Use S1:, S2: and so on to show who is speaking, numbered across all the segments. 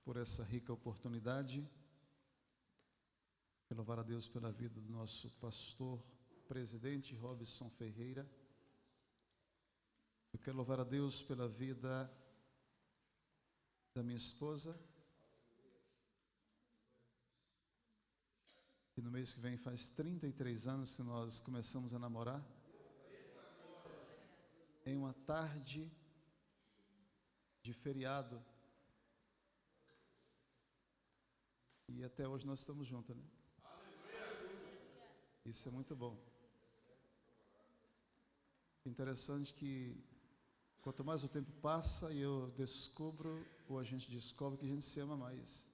S1: por essa rica oportunidade. Quero louvar a Deus pela vida do nosso pastor, presidente Robson Ferreira. Eu quero louvar a Deus pela vida da minha esposa, que no mês que vem faz 33 anos que nós começamos a namorar. Em uma tarde de feriado. E até hoje nós estamos juntos, né? Isso é muito bom. Interessante que quanto mais o tempo passa e eu descubro, ou a gente descobre que a gente se ama mais.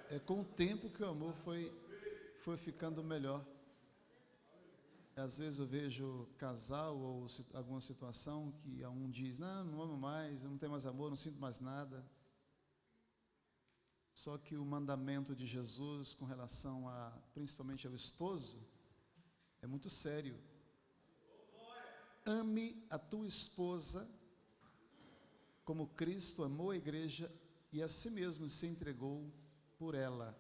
S1: É com o tempo que o amor foi ficando melhor. Às vezes eu vejo casal ou alguma situação que um diz, não amo mais, eu não tenho mais amor, não sinto mais nada. Só que o mandamento de Jesus com relação principalmente ao esposo, é muito sério. Ame a tua esposa como Cristo amou a igreja e a si mesmo se entregou por ela.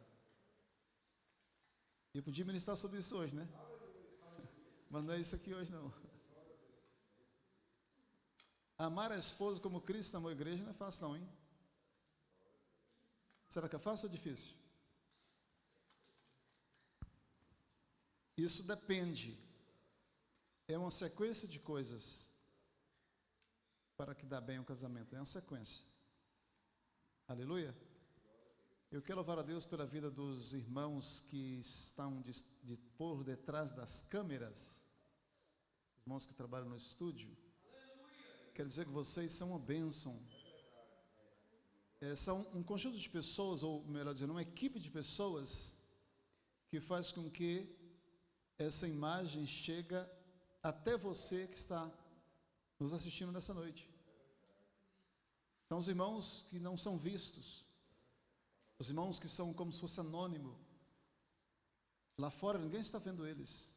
S1: Eu podia ministrar sobre isso hoje, né? Mas não é isso aqui hoje, não. Amar a esposa como Cristo amou a igreja não é fácil, não, hein? Será que é fácil ou difícil? Isso depende. É uma sequência de coisas para que dá bem o casamento. É uma sequência. Aleluia. Eu quero louvar a Deus pela vida dos irmãos que estão por detrás das câmeras. Os irmãos que trabalham no estúdio. Quero dizer que vocês são uma bênção. São um conjunto de pessoas, ou melhor dizendo, uma equipe de pessoas que faz com que essa imagem chegue até você que está nos assistindo nessa noite. Então, os irmãos que não são vistos, os irmãos que são como se fosse anônimo, lá fora ninguém está vendo eles,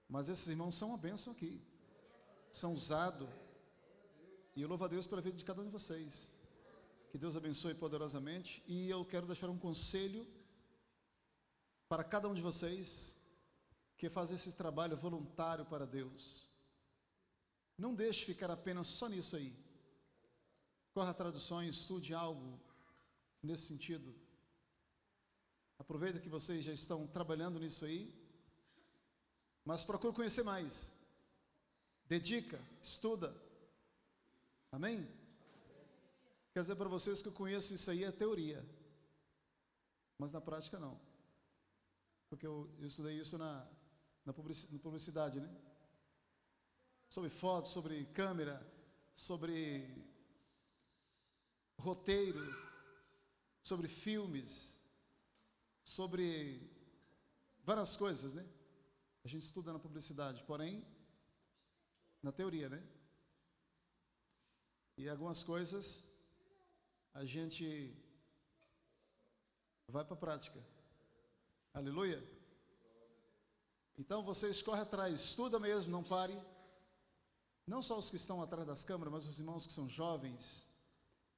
S1: mas esses irmãos são uma bênção aqui, são usados, e eu louvo a Deus pela vida de cada um de vocês. Que Deus abençoe poderosamente. E eu quero deixar um conselho para cada um de vocês que faz esse trabalho voluntário para Deus. Não deixe ficar apenas só nisso aí. Corra traduções, estude algo nesse sentido. Aproveita que vocês já estão trabalhando nisso aí, mas procure conhecer mais. Dedica, estuda. Amém? Quer dizer para vocês que eu conheço isso aí é teoria, mas na prática não, porque eu estudei isso na publicidade, né? Sobre foto, sobre câmera, sobre roteiro, sobre filmes, sobre várias coisas, né? A gente estuda na publicidade, porém na teoria, né? E algumas coisas a gente vai para a prática. Aleluia. Então vocês correm atrás, estuda mesmo, não pare. Não só os que estão atrás das câmeras, mas os irmãos que são jovens,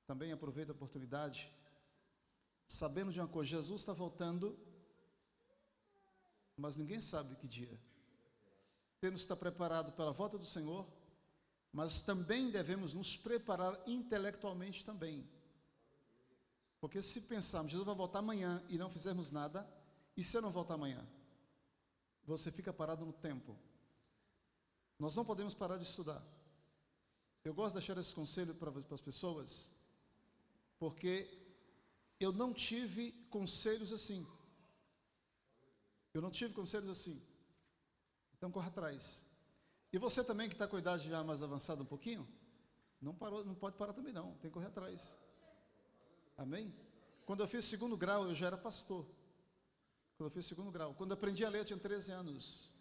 S1: também aproveita a oportunidade, sabendo de uma coisa, Jesus está voltando, mas ninguém sabe que dia. Temos que estar preparados para a volta do Senhor, mas também devemos nos preparar intelectualmente também. Porque se pensarmos, Jesus vai voltar amanhã e não fizermos nada, e se eu não voltar amanhã? Você fica parado no tempo. Nós não podemos parar de estudar. Eu gosto de deixar esse conselho para as pessoas, porque eu não tive conselhos assim. Eu não tive conselhos assim. Então corra atrás. E você também que está com a idade já mais avançada um pouquinho, não pode parar também não, tem que correr atrás. Amém? Quando eu fiz 2º grau, eu já era pastor. Quando eu fiz 2º grau. Quando eu aprendi a ler, eu tinha 13 anos.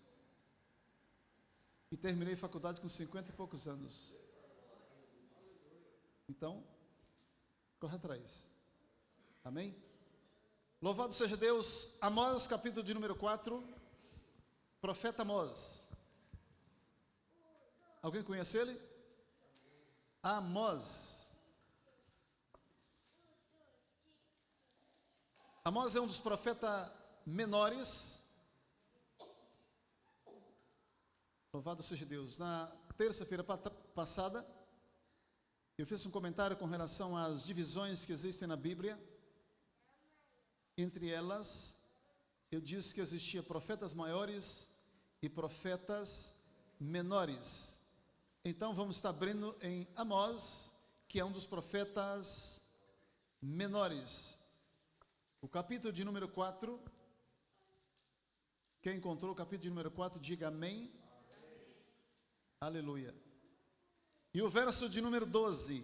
S1: E terminei faculdade com 50 e poucos anos. Então, corre atrás. Amém? Louvado seja Deus. Amós, capítulo de número 4. Profeta Amós. Alguém conhece ele? Amós. Amós é um dos profetas menores. Louvado seja Deus. Na terça-feira passada, eu fiz um comentário com relação às divisões que existem na Bíblia. Entre elas, eu disse que existia profetas maiores e profetas menores. Então vamos estar abrindo em Amós, que é um dos profetas menores. O capítulo de número 4. Quem encontrou o capítulo de número 4, diga amém. Aleluia. E o verso de número 12.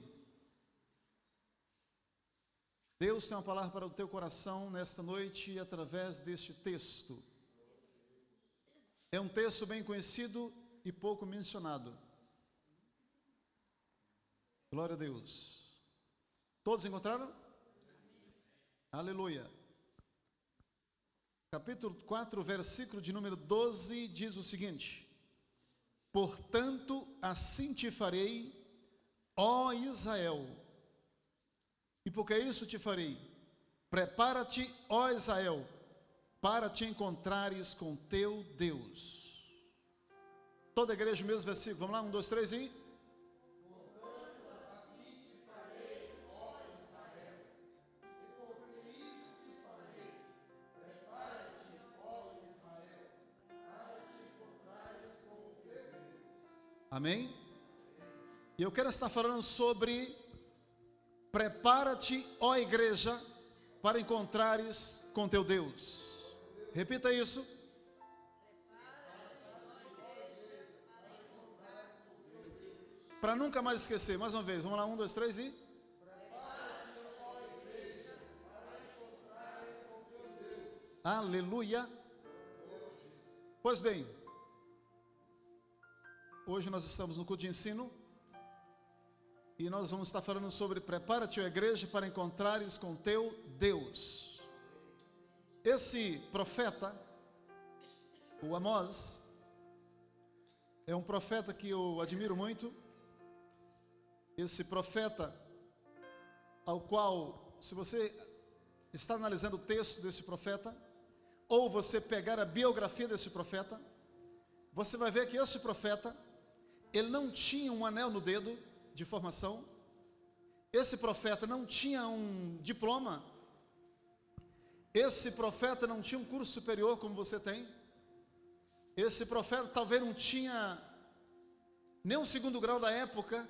S1: Deus tem uma palavra para o teu coração nesta noite através deste texto. É um texto bem conhecido e pouco mencionado. Glória a Deus. Todos encontraram? Aleluia. Capítulo 4, versículo de número 12 diz o seguinte: portanto, assim te farei, ó Israel. E por que isso te farei? Prepara-te, ó Israel, para te encontrares com teu Deus. Toda a igreja, o mesmo versículo. Vamos lá, 1, 2, 3 e...
S2: portanto, assim te farei, ó Israel. E por que isso te farei? Prepara-te, ó Israel, para te encontrares com teu Deus.
S1: Amém? E eu quero estar falando sobre prepara-te, ó igreja, para encontrares com teu Deus. Repita isso. Para nunca mais esquecer. Mais uma vez. Vamos lá, 1, 2, 3 e...
S2: Prepara-te, ó igreja, para encontrares com teu Deus.
S1: Aleluia. Pois bem, hoje nós estamos no culto de ensino e nós vamos estar falando sobre prepara-te, ó igreja, para encontrares com teu Deus. Esse profeta, o Amós, é um profeta que eu admiro muito. Esse profeta, ao qual, se você está analisando o texto desse profeta, ou você pegar a biografia desse profeta, você vai ver que esse profeta, ele não tinha um anel no dedo de formação. Esse profeta não tinha um diploma. Esse profeta não tinha um curso superior como você tem. Esse profeta talvez não tinha nem um segundo grau da época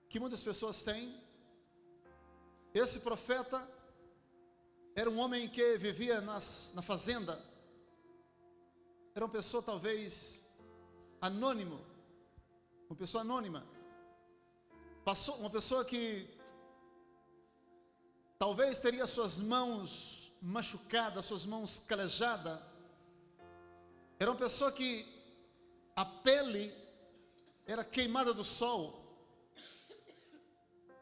S1: que muitas pessoas têm. Esse profeta era um homem que vivia na fazenda. Era uma pessoa talvez anônimo, uma pessoa anônima. Uma pessoa que talvez teria suas mãos machucadas, suas mãos calejadas. Era uma pessoa que a pele era queimada do sol.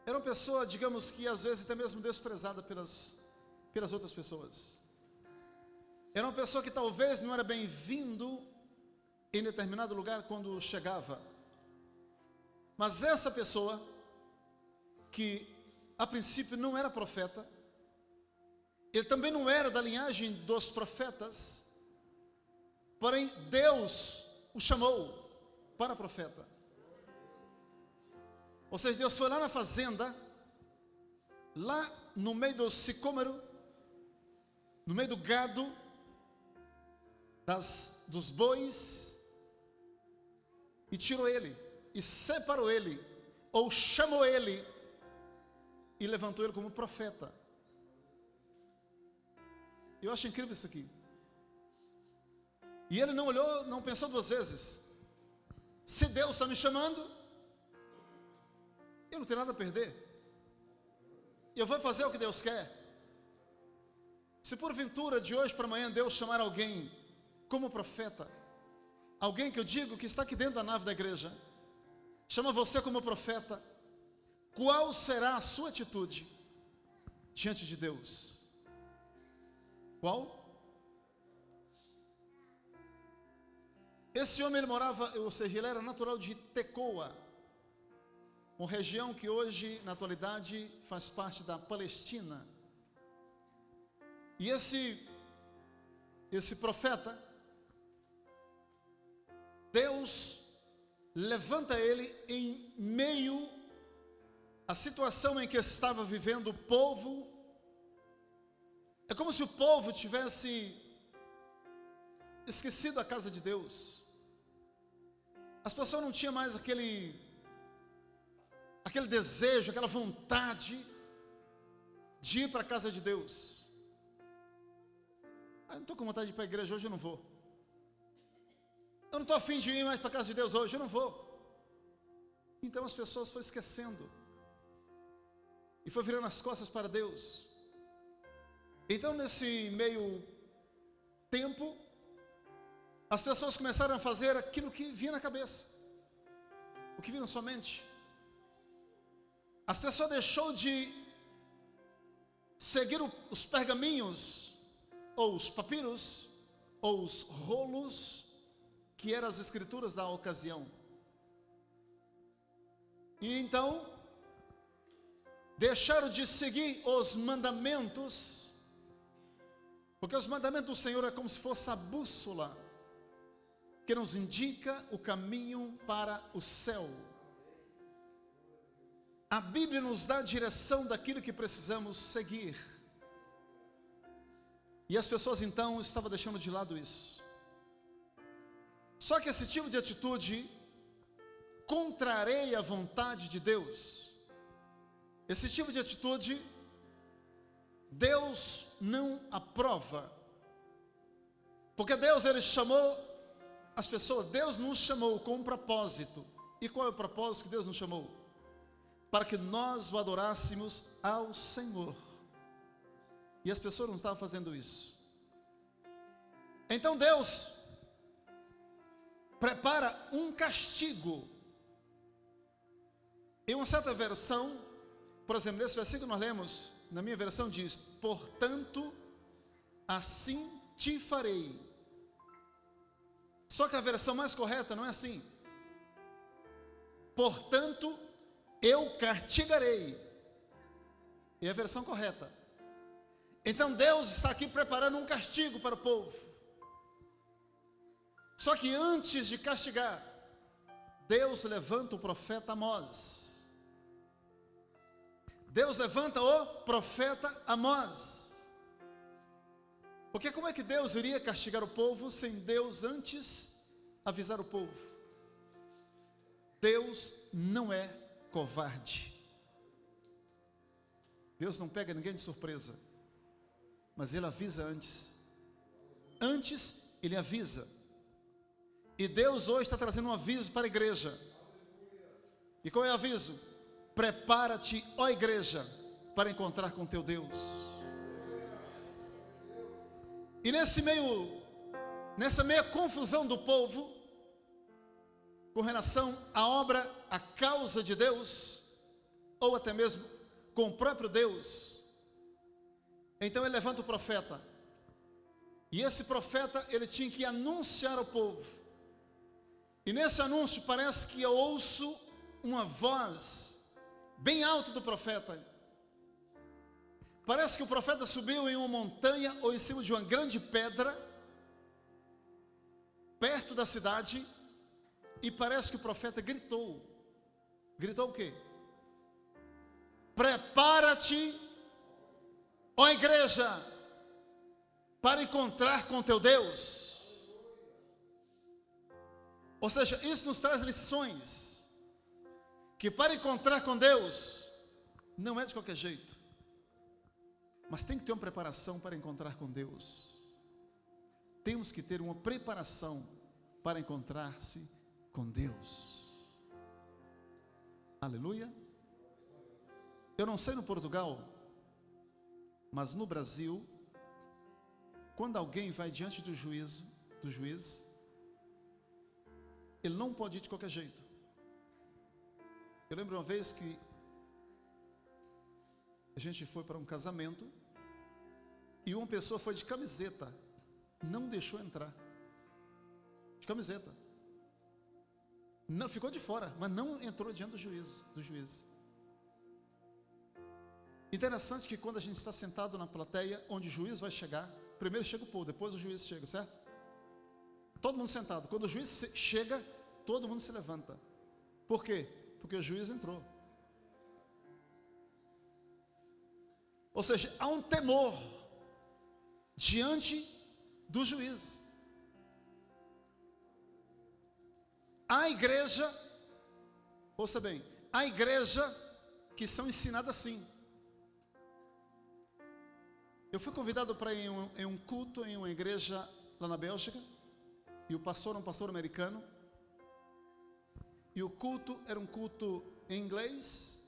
S1: Era uma pessoa, digamos que às vezes até mesmo desprezada pelas outras pessoas. Era uma pessoa que talvez não era bem-vindo em determinado lugar quando chegava. Mas essa pessoa, que a princípio não era profeta, ele também não era da linhagem dos profetas, porém Deus o chamou para profeta. Ou seja, Deus foi lá na fazenda, lá no meio do sicômoro, no meio do gado, dos bois, e tirou ele, e separou ele, ou chamou ele, e levantou ele como profeta. Eu acho incrível isso aqui. E ele não olhou, não pensou duas vezes. Se Deus está me chamando, eu não tenho nada a perder. Eu vou fazer o que Deus quer. Se porventura de hoje para amanhã Deus chamar alguém como profeta, alguém que eu digo que está aqui dentro da nave da igreja, chama você como profeta, qual será a sua atitude diante de Deus? Qual? Esse homem, ele morava, ou seja, ele era natural de Tecoa, uma região que hoje, na atualidade, faz parte da Palestina. E esse profeta, Deus levanta ele em meio à situação em que estava vivendo o povo. É como se o povo tivesse esquecido a casa de Deus. As pessoas não tinham mais aquele desejo, aquela vontade de ir para a casa de Deus. Eu não estou com vontade de ir para a igreja hoje, eu não vou. Eu não estou a fim de ir mais para a casa de Deus hoje, eu não vou. Então as pessoas foram esquecendo e foi virando as costas para Deus. Então nesse meio tempo, as pessoas começaram a fazer aquilo que vinha na cabeça, o que vinha na sua mente. As pessoas deixou de seguir os pergaminhos, ou os papiros, ou os rolos, que eram as escrituras da ocasião. E então, deixaram de seguir os mandamentos, porque os mandamentos do Senhor é como se fosse a bússola, que nos indica o caminho para o céu. A Bíblia nos dá a direção daquilo que precisamos seguir. E as pessoas então estavam deixando de lado isso. Só que esse tipo de atitude contraria a vontade de Deus. Esse tipo de atitude Deus não aprova. Porque Deus, ele chamou as pessoas, Deus nos chamou com um propósito. E qual é o propósito que Deus nos chamou? Para que nós o adorássemos ao Senhor. E as pessoas não estavam fazendo isso. Então Deus prepara um castigo. Em uma certa versão, por exemplo, nesse versículo nós lemos, na minha versão diz: portanto, assim te farei. Só que a versão mais correta não é assim. Portanto, eu castigarei. É a versão correta. Então Deus está aqui preparando um castigo para o povo. Só que antes de castigar, Deus levanta o profeta Amós. Deus levanta o profeta Amós. Porque como é que Deus iria castigar o povo sem Deus antes avisar o povo? Deus não é covarde. Deus não pega ninguém de surpresa, mas Ele avisa antes. Antes Ele avisa. E Deus hoje está trazendo um aviso para a igreja. E qual é o aviso? Prepara-te, ó igreja, para encontrar com teu Deus. E nessa meia confusão do povo, com relação à obra, à causa de Deus, ou até mesmo com o próprio Deus, então ele levanta o profeta. E esse profeta, ele tinha que anunciar ao povo. E nesse anúncio parece que eu ouço uma voz bem alta do profeta. Parece que o profeta subiu em uma montanha ou em cima de uma grande pedra, perto da cidade, e parece que o profeta gritou. Gritou o quê? Prepara-te, ó igreja, para encontrar com teu Deus. Ou seja, isso nos traz lições, que para encontrar com Deus, não é de qualquer jeito, mas tem que ter uma preparação para encontrar com Deus. Temos que ter uma preparação para encontrar-se com Deus. Aleluia. Eu não sei no Portugal, mas no Brasil, quando alguém vai diante do juiz, ele não pode ir de qualquer jeito. Eu lembro uma vez que a gente foi para um casamento e uma pessoa foi de camiseta, não deixou entrar. De camiseta. Não, ficou de fora, mas não entrou diante do juiz. Interessante que quando a gente está sentado na plateia, onde o juiz vai chegar, primeiro chega o povo, depois o juiz chega, certo? Todo mundo sentado. Quando o juiz chega, todo mundo se levanta. Por quê? Porque o juiz entrou. Ou seja, há um temor diante do juiz. A igreja, ouça bem, a igreja que são ensinadas assim. Eu fui convidado para ir em um culto em uma igreja lá na Bélgica, e o pastor era um pastor americano, e o culto era um culto em inglês,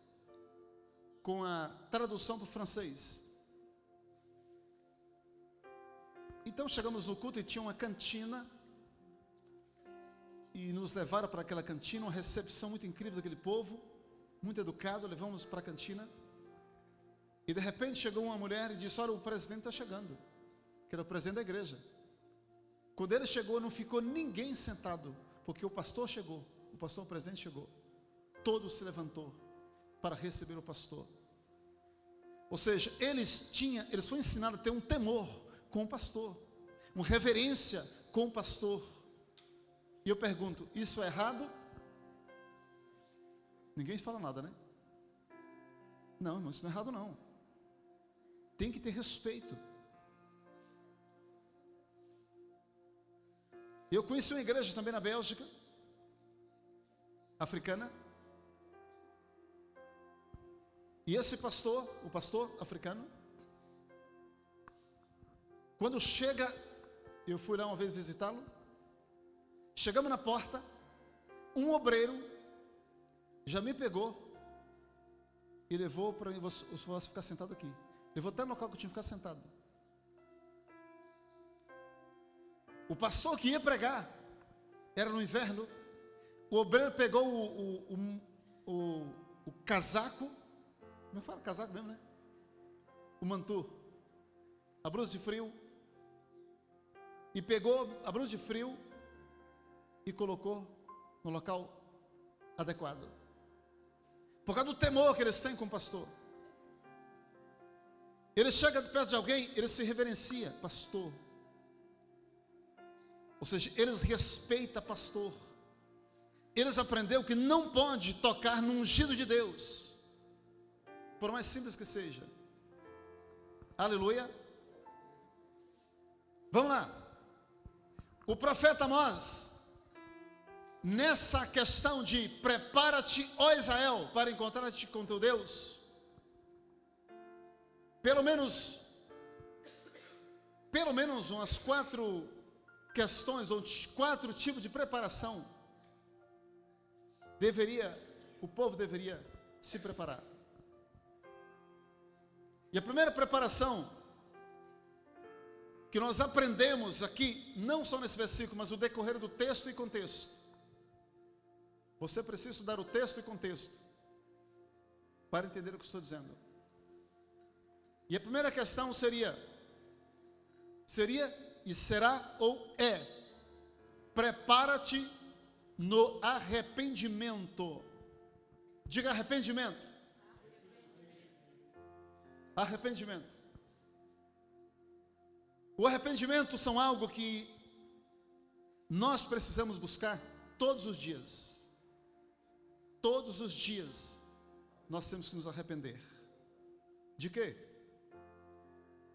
S1: com a tradução para o francês. Então chegamos no culto e tinha uma cantina, e nos levaram para aquela cantina, uma recepção muito incrível daquele povo, muito educado, levamos para a cantina, e de repente chegou uma mulher e disse: olha, o presidente está chegando, que era o presidente da igreja. Quando ele chegou, não ficou ninguém sentado, porque o pastor chegou, o pastor presidente chegou, todo se levantou para receber o pastor. Ou seja, eles foram ensinados a ter um temor com o pastor, uma reverência com o pastor. E eu pergunto, isso é errado? Ninguém fala nada, né? Não, isso não é errado não. Tem que ter respeito. Eu conheci uma igreja também na Bélgica, africana, e esse pastor, o pastor africano, quando chega, eu fui lá uma vez visitá-lo, chegamos na porta, um obreiro já me pegou e levou para você ficar sentado aqui. Levou até no local que eu tinha que ficar sentado. O pastor que ia pregar, era no inverno, o obreiro pegou o casaco, como eu falo, casaco mesmo, né? O manto, a blusa de frio, e pegou a blusa de frio e colocou no local adequado. Por causa do temor que eles têm com o pastor. Ele chega perto de alguém, ele se reverencia, pastor. Ou seja, eles respeitam pastor. Eles aprenderam que não pode tocar no ungido de Deus, por mais simples que seja. Aleluia. Vamos lá. O profeta Amós, nessa questão de prepara-te, ó Israel, para encontrar-te com teu Deus, pelo menos umas 4 questões ou 4 tipos de preparação o povo deveria se preparar. E a primeira preparação que nós aprendemos aqui, não só nesse versículo, mas o decorrer do texto e contexto. Você precisa estudar o texto e contexto para entender o que estou dizendo. E a primeira questão seria e será ou é: prepara-te no arrependimento. Diga arrependimento. Arrependimento. O arrependimento são algo que nós precisamos buscar todos os dias. Todos os dias nós temos que nos arrepender. De quê?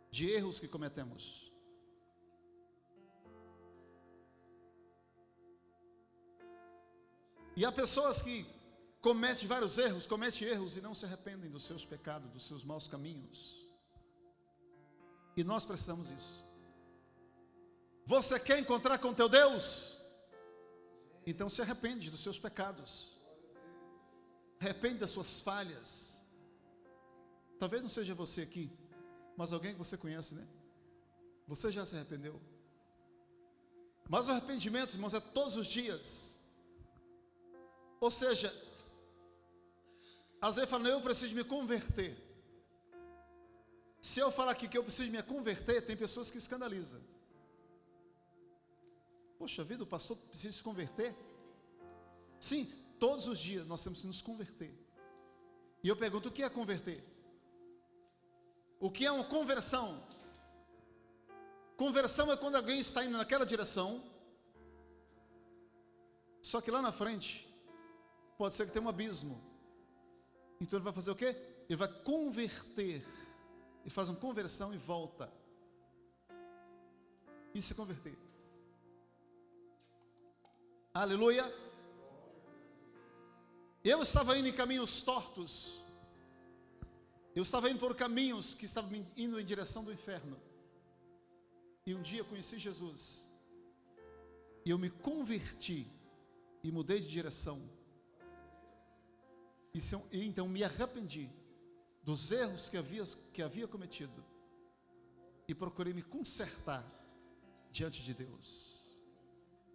S1: De erros que cometemos. E há pessoas que cometem vários erros e não se arrependem dos seus pecados, dos seus maus caminhos. E nós precisamos disso. Você quer encontrar com teu Deus? Então se arrepende dos seus pecados. Arrepende das suas falhas. Talvez não seja você aqui, mas alguém que você conhece, né? Você já se arrependeu. Mas o arrependimento, irmãos, é todos os dias. Ou seja, às vezes fala, eu preciso me converter. Se eu falar aqui que eu preciso me converter, tem pessoas que escandalizam. Poxa vida, o pastor precisa se converter? Sim, todos os dias nós temos que nos converter. E eu pergunto, o que é converter? O que é uma conversão? Conversão é quando alguém está indo naquela direção, só que lá na frente pode ser que tenha um abismo. Então ele vai fazer o quê? Ele vai converter. Ele faz uma conversão e volta. E se converter. Aleluia. Eu estava indo em caminhos tortos. Eu estava indo por caminhos que estavam indo em direção do inferno. E um dia eu conheci Jesus. E eu me converti. E mudei de direção. E então me arrependi dos erros que havia cometido. E procurei me consertar diante de Deus.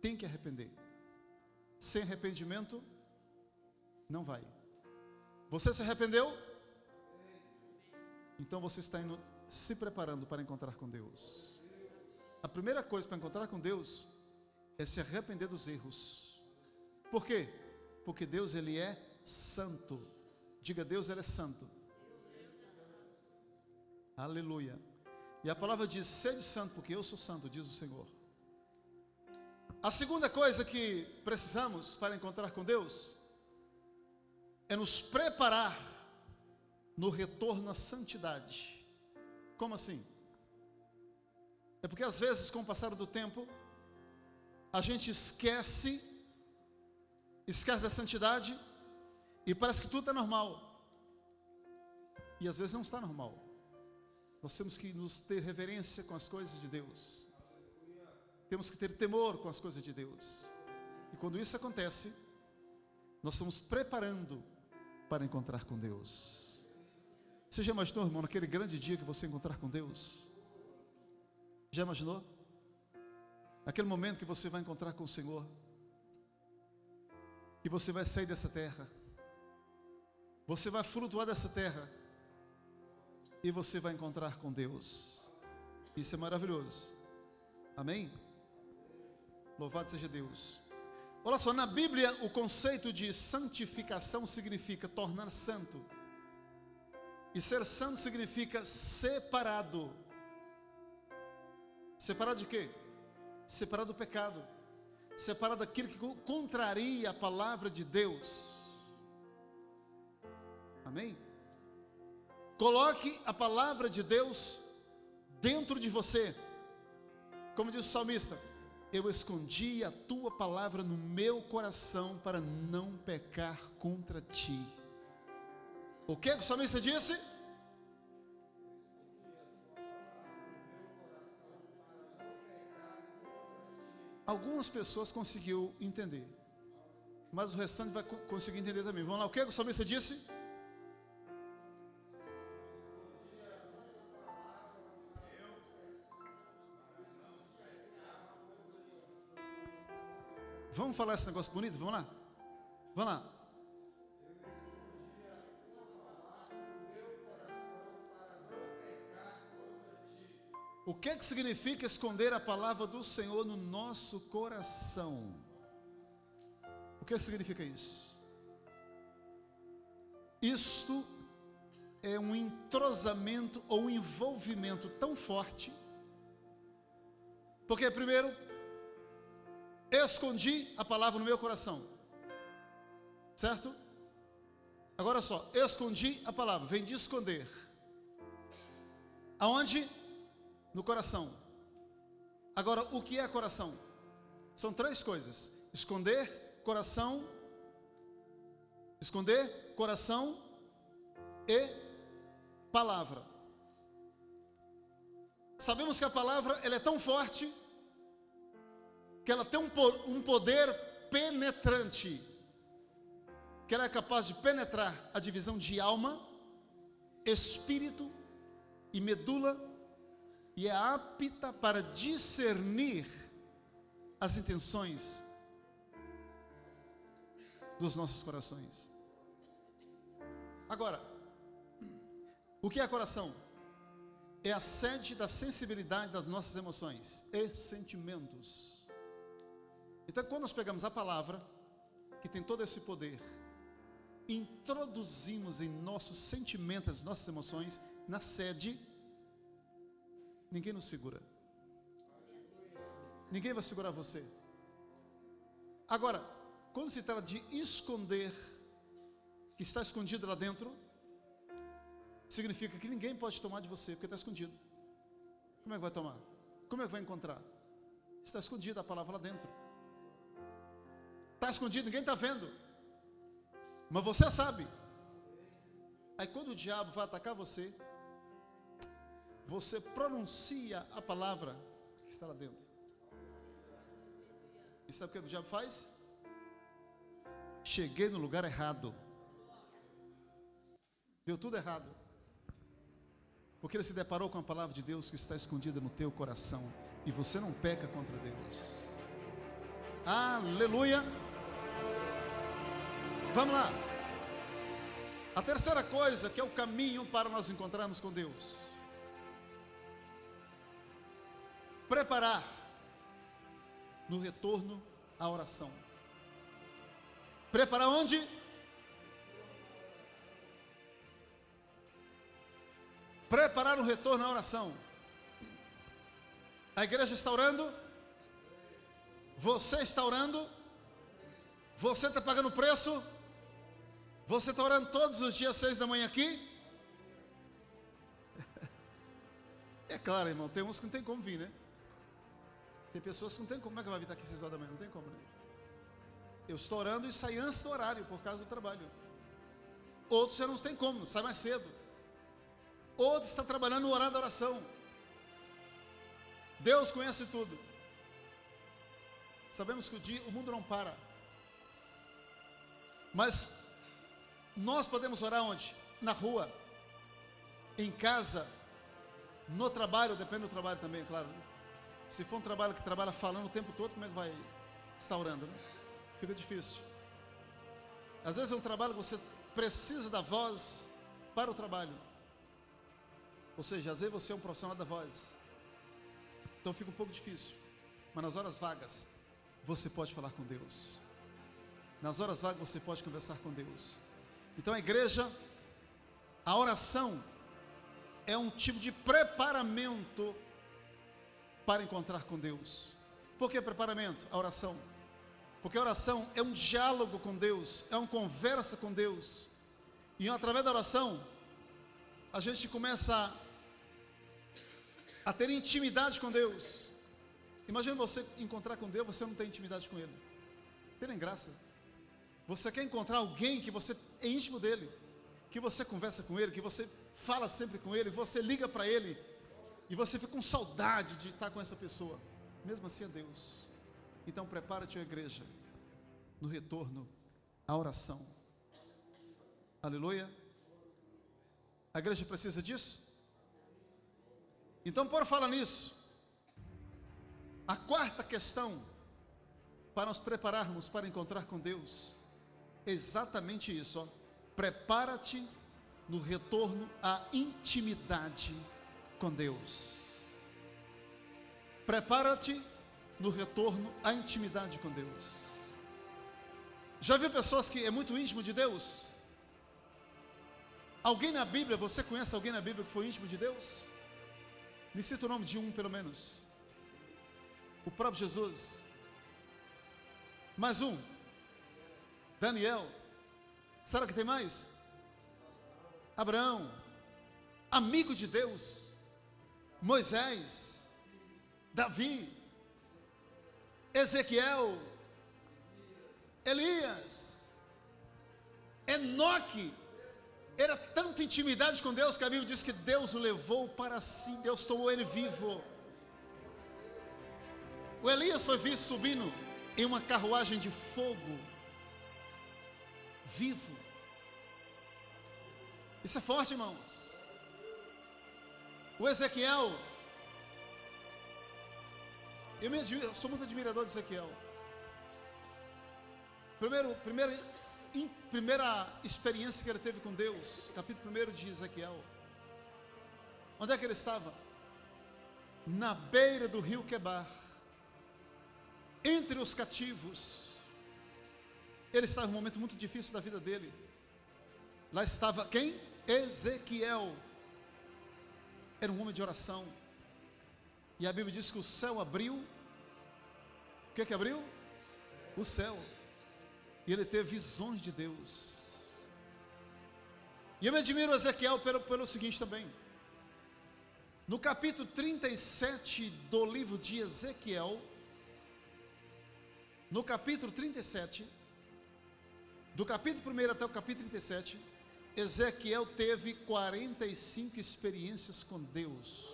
S1: Tem que arrepender. Sem arrependimento, não vai. Você se arrependeu? Então você está indo se preparando para encontrar com Deus. A primeira coisa para encontrar com Deus é se arrepender dos erros. Por quê? Porque Deus, Ele é santo. Diga, Deus, Ele é santo. Aleluia. E a palavra diz, sede santo, porque eu sou santo, diz o Senhor. A segunda coisa que precisamos para encontrar com Deus é nos preparar no retorno à santidade. Como assim? É porque às vezes, com o passar do tempo, a gente esquece da santidade e parece que tudo é normal. E às vezes não está normal. Nós temos que nos ter reverência com as coisas de Deus. Temos que ter temor com as coisas de Deus. E quando isso acontece, nós estamos preparando para encontrar com Deus. Você já imaginou, irmão, naquele grande dia que você encontrar com Deus? Já imaginou? Naquele momento que você vai encontrar com o Senhor, que você vai sair dessa terra, você vai flutuar dessa terra, e você vai encontrar com Deus. Isso é maravilhoso. Amém? Louvado seja Deus. Olha só, na Bíblia o conceito de santificação significa tornar santo. E ser santo significa separado. Separado de quê? Separado do pecado. Separado daquilo que contraria a palavra de Deus. Amém? Coloque a palavra de Deus dentro de você. Como diz o salmista, eu escondi a tua palavra no meu coração para não pecar contra ti. O que o salmista disse? Algumas pessoas conseguiu entender, mas o restante vai conseguir entender também. Vamos lá, o que o salmista disse? Vamos falar esse negócio bonito? Vamos lá? Vamos lá. O que significa esconder a palavra do Senhor no nosso coração? O que significa isso? Isto é um entrosamento ou um envolvimento tão forte, porque primeiro, escondi a palavra no meu coração, certo? Agora só, escondi a palavra, vem de esconder. Aonde? No coração. Agora, o que é coração? São três coisas: esconder, coração e palavra. Sabemos que a palavra ela é tão forte que ela tem um poder penetrante, que ela é capaz de penetrar a divisão de alma, espírito e medula, e é apta para discernir as intenções dos nossos corações. Agora, o que é coração? É a sede da sensibilidade das nossas emoções e sentimentos. Então, quando nós pegamos a palavra, que tem todo esse poder, introduzimos em nossos sentimentos, nossas emoções, na sede ninguém nos segura. Ninguém vai segurar você. Agora, quando se trata de esconder, que está escondido lá dentro, significa que ninguém pode tomar de você, porque está escondido. Como é que vai tomar? Como é que vai encontrar? Está escondida a palavra lá dentro. Está escondido, ninguém está vendo. Mas você sabe. Aí quando o diabo vai atacar você, você pronuncia a palavra que está lá dentro. E sabe o que o diabo faz? Cheguei no lugar errado. Deu tudo errado. Porque ele se deparou com a palavra de Deus que está escondida no teu coração. E você não peca contra Deus. Aleluia. Vamos lá. A terceira coisa, que é o caminho para nós encontrarmos com Deus. Preparar no retorno à oração. Preparar onde? Preparar o retorno à oração. A igreja está orando? Você está orando? Você está pagando o preço? Você está orando todos os dias 6 da manhã aqui? É claro, irmão, tem uns que não tem como vir, né? Tem pessoas que não tem como é que vai vir aqui 6 horas da manhã, não tem como, né? Eu estou orando e saio antes do horário, por causa do trabalho. Outros já não tem como, sai mais cedo. Outros estão trabalhando no horário da oração. Deus conhece tudo. Sabemos que o mundo não para. Mas nós podemos orar onde? Na rua, em casa, no trabalho, depende do trabalho também, claro, né? Se for um trabalho que trabalha falando o tempo todo, como é que vai estar orando, né? Fica difícil. Às vezes é um trabalho que você precisa da voz para o trabalho. Ou seja, às vezes você é um profissional da voz. Então fica um pouco difícil. Mas nas horas vagas, você pode falar com Deus. Nas horas vagas você pode conversar com Deus. Então a igreja, a oração é um tipo de preparamento para encontrar com Deus. Por que preparamento? A oração. Porque a oração é um diálogo com Deus, é uma conversa com Deus. E através da oração, a gente começa a ter intimidade com Deus. Imagina você encontrar com Deus, você não tem intimidade com Ele. Tem nem graça. Você quer encontrar alguém que você é íntimo dele, que você conversa com ele, que você fala sempre com ele, que você liga para ele, e você fica com saudade de estar com essa pessoa. Mesmo assim é Deus. Então prepara-te, ó igreja, no retorno à oração. Aleluia. A igreja precisa disso? Então, por falar nisso, a quarta questão para nos prepararmos para encontrar com Deus é exatamente isso, ó. Prepara-te no retorno à intimidade com Deus. Prepara-te no retorno à intimidade com Deus. Já viu pessoas que é muito íntimo de Deus? Alguém na Bíblia, você conhece alguém na Bíblia que foi íntimo de Deus? Me cita o nome de um, pelo menos. O próprio Jesus. Mais um. Daniel. Será que tem mais? Abraão. Amigo de Deus. Moisés. Davi. Ezequiel. Elias. Enoque. Era tanta intimidade com Deus que a Bíblia diz que Deus o levou para si. Deus tomou ele vivo. O Elias foi visto subindo em uma carruagem de fogo, vivo. Isso é forte, irmãos. O Ezequiel, eu sou muito admirador de Ezequiel. Primeira experiência que ele teve com Deus, capítulo 1 de Ezequiel. Onde é que ele estava? Na beira do rio Quebar, entre os cativos. Ele estava em um momento muito difícil da vida dele. Lá estava quem? Ezequiel. Era um homem de oração. E a Bíblia diz que o céu abriu. O que abriu? O céu. E ele teve visões de Deus. E eu me admiro Ezequiel pelo seguinte também. No capítulo 37 do livro de Ezequiel, no capítulo 37, do capítulo 1 até o capítulo 37, Ezequiel teve 45 experiências com Deus.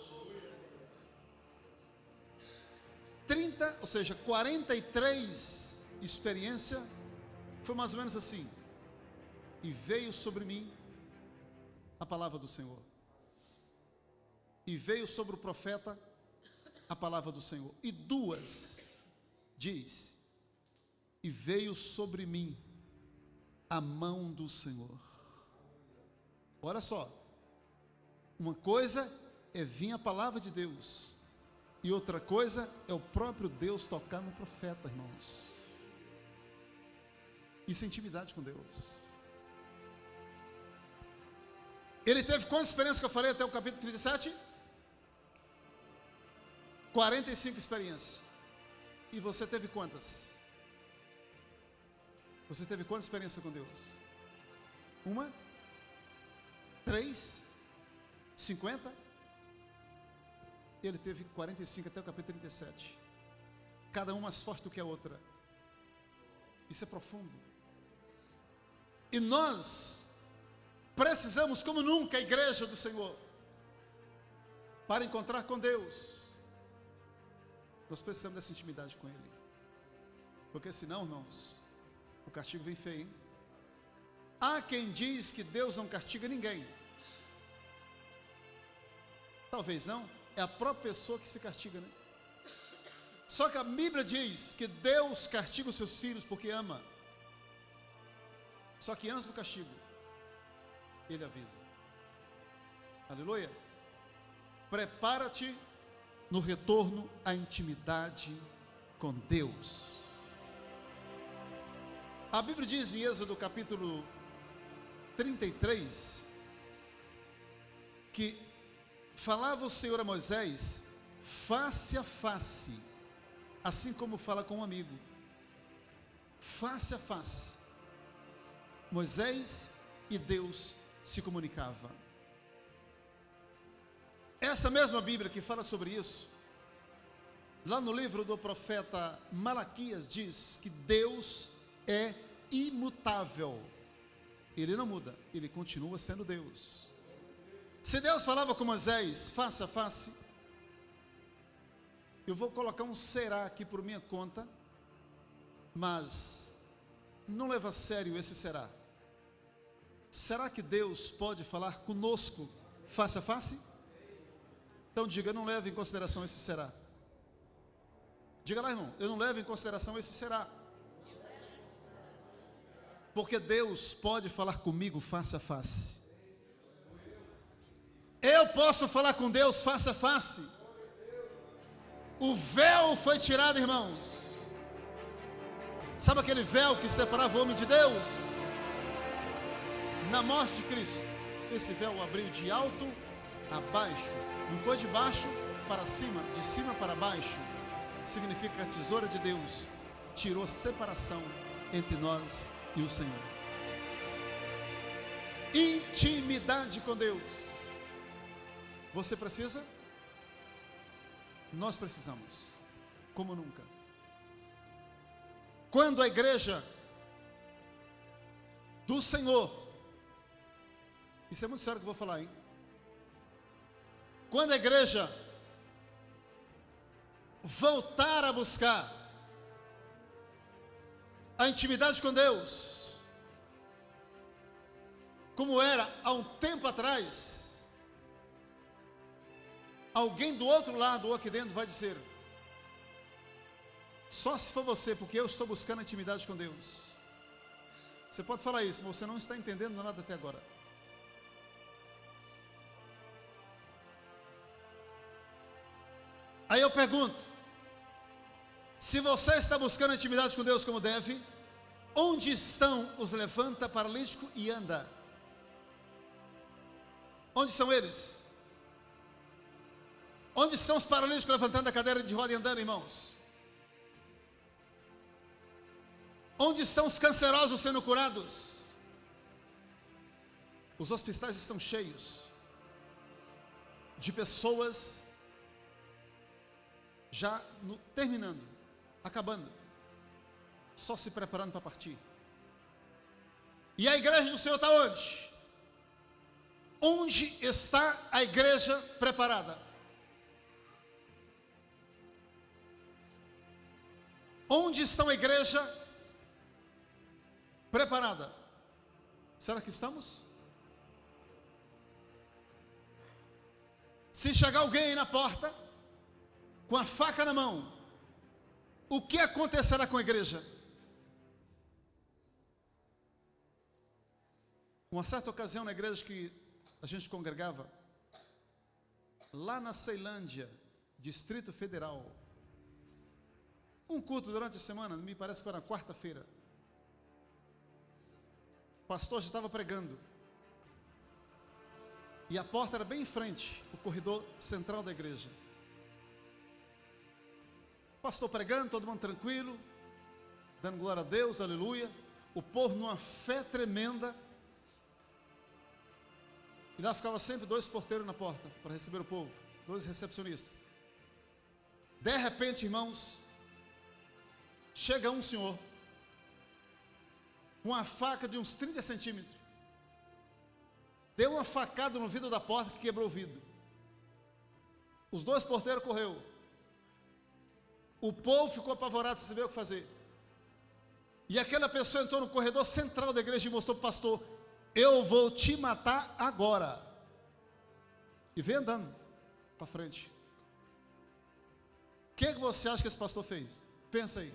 S1: 30, ou seja, 43 experiências, foi mais ou menos assim. E veio sobre mim a palavra do Senhor. E veio sobre o profeta a palavra do Senhor. E 2, diz, e veio sobre mim a mão do Senhor. Olha só, uma coisa é vir a palavra de Deus, e outra coisa é o próprio Deus tocar no profeta, irmãos. Isso é intimidade com Deus. Ele teve quantas experiências que eu falei até o capítulo 37? 45 experiências. E você teve quantas? Você teve quantas experiências com Deus? 1? 3? 50? Ele teve 45 até o capítulo 37. Cada uma mais forte do que a outra. Isso é profundo. E nós precisamos, como nunca, a igreja do Senhor, para encontrar com Deus, nós precisamos dessa intimidade com Ele. Porque senão, irmãos, o castigo vem feio, hein? Há quem diz que Deus não castiga ninguém. Talvez não, é a própria pessoa que se castiga, né? Só que a Bíblia diz que Deus castiga os seus filhos porque ama. Só que antes do castigo, Ele avisa. Aleluia. Prepara-te no retorno à intimidade com Deus. A Bíblia diz em Êxodo capítulo 33, que falava o Senhor a Moisés face a face, assim como fala com um amigo, face a face. Moisés e Deus se comunicavam. Essa mesma Bíblia que fala sobre isso, lá no livro do profeta Malaquias, diz que Deus é imutável. Ele não muda, Ele continua sendo Deus. Se Deus falava com Moisés face a face, eu vou colocar um será aqui por minha conta, mas não leva a sério esse será. Será que Deus pode falar conosco face a face? Então diga, eu não levo em consideração esse será. Diga lá, irmão, eu não levo em consideração esse será. Porque Deus pode falar comigo face a face. Eu posso falar com Deus face a face. O véu foi tirado, irmãos. Sabe aquele véu que separava o homem de Deus? Na morte de Cristo, esse véu abriu de alto a baixo. Não foi de baixo para cima, de cima para baixo. Significa que a tesoura de Deus tirou separação entre nós e o Senhor. Intimidade com Deus. Você precisa? Nós precisamos, como nunca. Quando a igreja do Senhor, isso é muito sério que eu vou falar, hein? Quando a igreja voltar a buscar a intimidade com Deus, como era há um tempo atrás, alguém do outro lado ou aqui dentro vai dizer: só se for você, porque eu estou buscando a intimidade com Deus. Você pode falar isso, mas você não está entendendo nada até agora. Aí eu pergunto: se você está buscando a intimidade com Deus como deve, onde estão os levanta paralítico e anda? Onde são eles? Onde estão os paralíticos levantando a cadeira de roda e andando, irmãos? Onde estão os cancerosos sendo curados? Os hospitais estão cheios de pessoas já terminando, acabando, só se preparando para partir. E a igreja do Senhor está onde? Onde está a igreja preparada? Onde está a igreja preparada? Será que estamos? Se chegar alguém aí na porta, com a faca na mão, o que acontecerá com a igreja? Uma certa ocasião na igreja que a gente congregava, lá na Ceilândia, Distrito Federal, um culto durante a semana, me parece que era quarta-feira, o pastor já estava pregando, e a porta era bem em frente, o corredor central da igreja. O pastor pregando, todo mundo tranquilo, dando glória a Deus, aleluia, o povo numa fé tremenda. E lá ficava sempre 2 porteiros na porta para receber o povo, 2 recepcionistas. De repente, irmãos, chega um senhor com uma faca de uns 30 centímetros. Deu uma facada no vidro da porta que quebrou o vidro. Os 2 porteiros correu. O povo ficou apavorado, sem saber o que fazer. E aquela pessoa entrou no corredor central da igreja e mostrou para o pastor: eu vou te matar agora. E veio andando para frente. O que você acha que esse pastor fez? Pensa aí.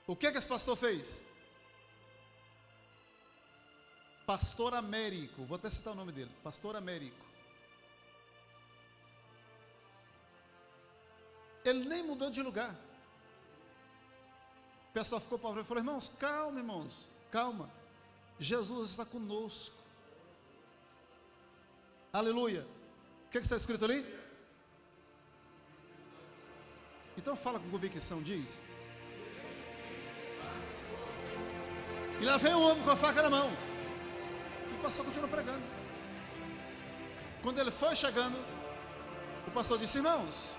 S1: O que esse pastor fez? Pastor Américo, vou até citar o nome dele, Pastor Américo. Ele nem mudou de lugar. O pessoal ficou apavorado e falou: irmãos, calma, irmãos, calma. Jesus está conosco. Aleluia. O que está escrito ali? Então fala com convicção, diz. E lá vem um homem com a faca na mão. E o pastor continuou pregando. Quando ele foi chegando, o pastor disse: irmãos,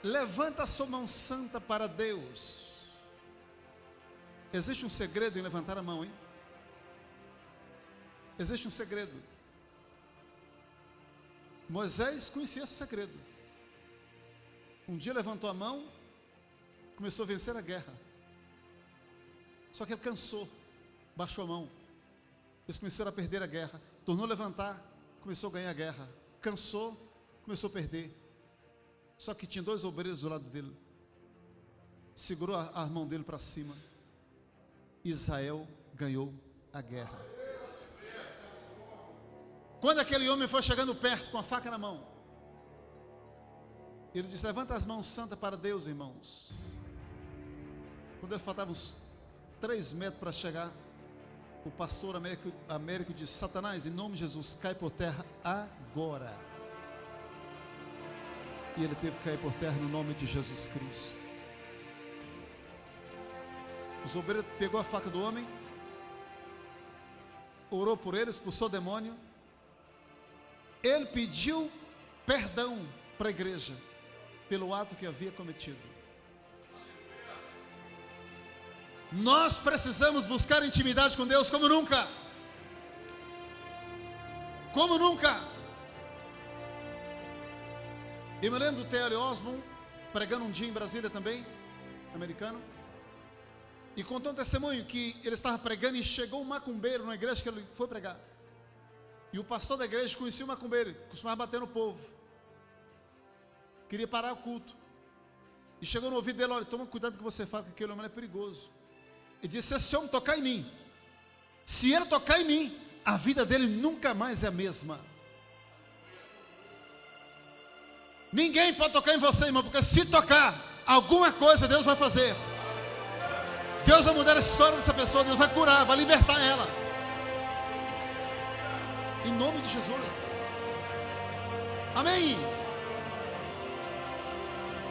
S1: levanta a sua mão santa para Deus. Existe um segredo em levantar a mão, hein? Existe um segredo. Moisés conhecia esse segredo. Um dia levantou a mão, começou a vencer a guerra. Só que ele cansou, baixou a mão. Eles começaram a perder a guerra. Tornou a levantar, começou a ganhar a guerra. Cansou, começou a perder. Só que tinha 2 obreiros do lado dele. Segurou a mão dele para cima. Israel ganhou a guerra. Quando aquele homem foi chegando perto com a faca na mão, ele disse: levanta as mãos santas para Deus, irmãos. Quando ele faltava uns 3 metros para chegar, o pastor Américo disse: Satanás, em nome de Jesus, cai por terra agora. E ele teve que cair por terra no nome de Jesus Cristo. Os obreiros pegou a faca do homem, orou por ele, expulsou o demônio. Ele pediu perdão para a igreja pelo ato que havia cometido. Nós precisamos buscar intimidade com Deus como nunca. Como nunca. Eu me lembro do T.L. Osborne pregando um dia em Brasília também, americano, e contou um testemunho que ele estava pregando e chegou um macumbeiro na igreja que ele foi pregar. E o pastor da igreja conhecia o macumbeiro, costumava bater no povo, queria parar o culto, e chegou no ouvido dele: olha, toma cuidado com o que você fala, porque aquele homem é perigoso. E disse: se esse homem tocar em mim, se ele tocar em mim, a vida dele nunca mais é a mesma. Ninguém pode tocar em você, irmão, porque se tocar, alguma coisa Deus vai fazer. Deus vai mudar a história dessa pessoa, Deus vai curar, vai libertar ela. Em nome de Jesus. Amém.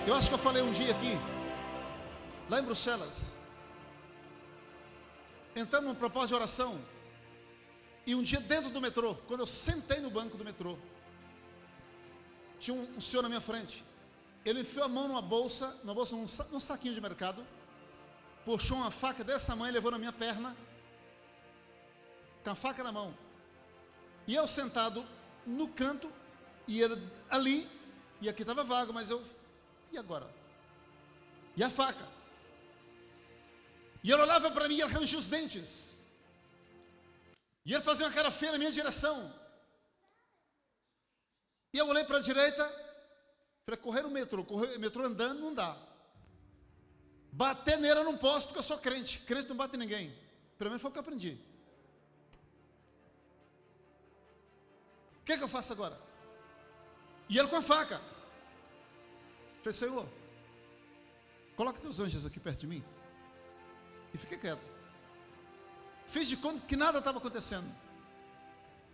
S1: Eu acho que eu falei um dia aqui, lá em Bruxelas, entrando num propósito de oração, e um dia dentro do metrô, quando eu sentei no banco do metrô, tinha um senhor na minha frente. Ele enfiou a mão num saquinho de mercado, puxou uma faca desse tamanho, levou na minha perna, com a faca na mão. E eu sentado no canto, e ele ali, e aqui estava vago, mas e agora? E a faca? E ele olhava para mim e ele rangia os dentes. E ele fazia uma cara feia na minha direção. E eu olhei para a direita, falei, correr o metrô andando não dá. Bater nele eu não posso, porque eu sou crente. Crente não bate em ninguém. Pelo menos foi o que eu aprendi. O que é que eu faço agora? E ele com a faca. Falei, Senhor, coloca teus anjos aqui perto de mim. E fiquei quieto. Fiz de conta que nada estava acontecendo.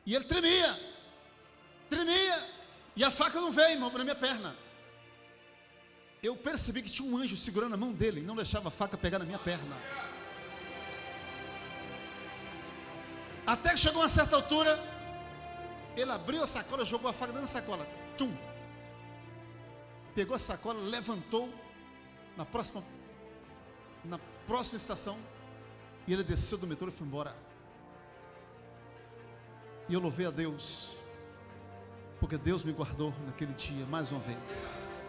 S1: E ele tremia. E a faca não veio, irmão, na minha perna. Eu percebi que tinha um anjo segurando a mão dele e não deixava a faca pegar na minha perna. Até que chegou uma certa altura, ele abriu a sacola, jogou a faca dentro da sacola. Tum! Pegou a sacola, levantou na próxima estação, e ele desceu do metrô e foi embora. E eu louvei a Deus, porque Deus me guardou naquele dia mais uma vez.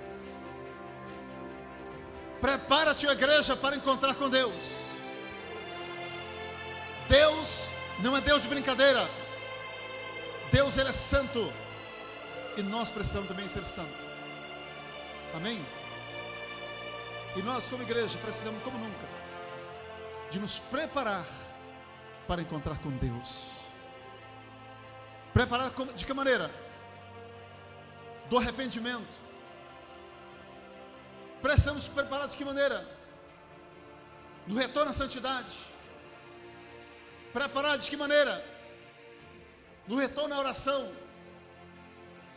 S1: Prepara-te, igreja, para encontrar com Deus. Deus não é Deus de brincadeira. Deus, Ele é santo, e nós precisamos também ser santos. Amém? E nós, como igreja, precisamos, como nunca, de nos preparar para encontrar com Deus. Preparar de que maneira? Do arrependimento. Precisamos nos preparar de que maneira? No retorno à santidade. Preparar de que maneira? No retorno à oração.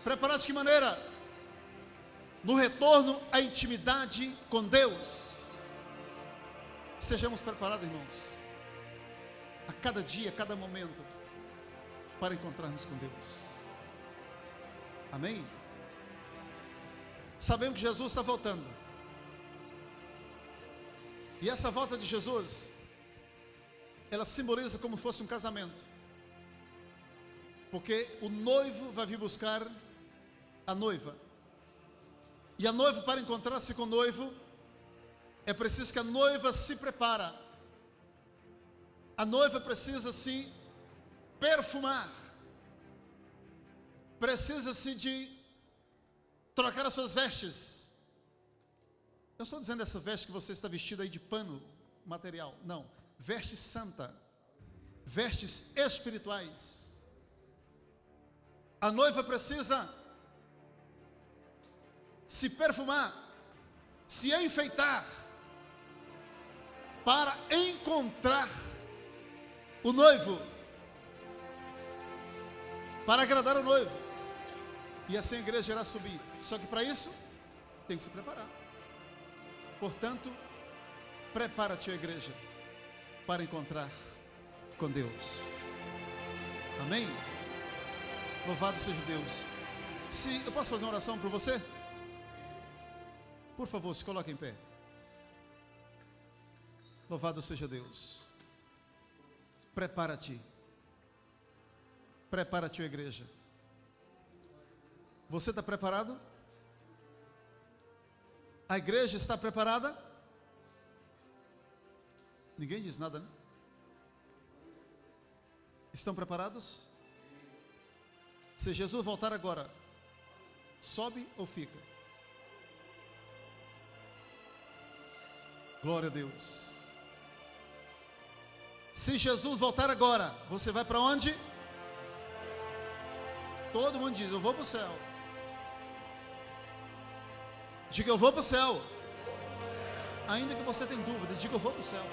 S1: Preparar de que maneira? No retorno à intimidade com Deus. Sejamos preparados, irmãos, a cada dia, a cada momento, para encontrarmos com Deus. Amém? Sabemos que Jesus está voltando. E essa volta de Jesus, ela simboliza como se fosse um casamento. Porque o noivo vai vir buscar a noiva. E a noiva, para encontrar-se com o noivo, é preciso que a noiva se prepare. A noiva precisa se perfumar. Precisa-se de trocar as suas vestes. Eu estou dizendo essa veste que você está vestido aí de pano material. Não, veste santa. Vestes espirituais. A noiva precisa se perfumar, se enfeitar, para encontrar o noivo, para agradar o noivo, e assim a igreja irá subir. Só que para isso tem que se preparar. Portanto, prepara-te, a igreja, para encontrar com Deus. Amém? Louvado seja Deus. Se eu posso fazer uma oração por você? Por favor, se coloque em pé. Louvado seja Deus. Prepara-te. Prepara-te, igreja. Você está preparado? A igreja está preparada? Ninguém diz nada, né? Estão preparados? Se Jesus voltar agora, sobe ou fica? Glória a Deus. Se Jesus voltar agora, você vai para onde? Todo mundo diz, eu vou para o céu. Diga, eu vou para o céu. Ainda que você tenha dúvida, diga, eu vou para o céu.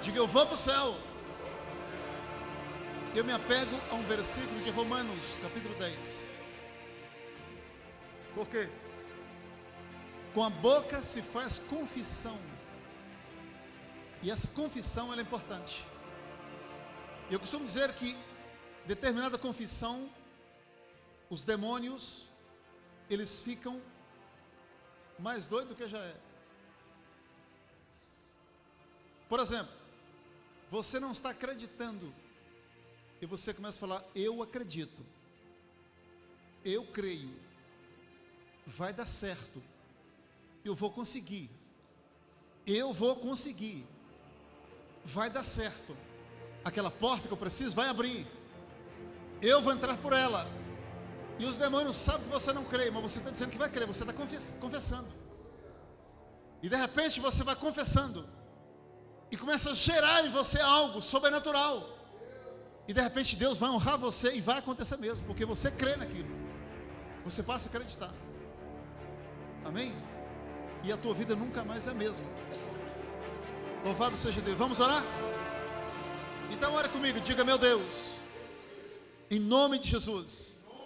S1: Diga, eu vou para o céu. eu me apego a um versículo de Romanos, capítulo 10. Por quê? Com a boca se faz confissão. E essa confissão ela é importante. Eu costumo dizer que determinada confissão, os demônios, eles ficam mais doidos do que já é. Por exemplo, você não está acreditando, e você começa a falar, eu acredito, eu creio, vai dar certo, eu vou conseguir, vai dar certo, aquela porta que eu preciso vai abrir, eu vou entrar por ela. E os demônios sabem que você não crê, mas você está dizendo que vai crer, você está confessando. E de repente você vai confessando, e começa a gerar em você algo sobrenatural. E de repente Deus vai honrar você, e vai acontecer mesmo, porque você crê naquilo. Você passa a acreditar. Amém? E a tua vida nunca mais é a mesma. Louvado seja Deus. Vamos orar? Então ore comigo, diga: meu Deus, em nome de Jesus,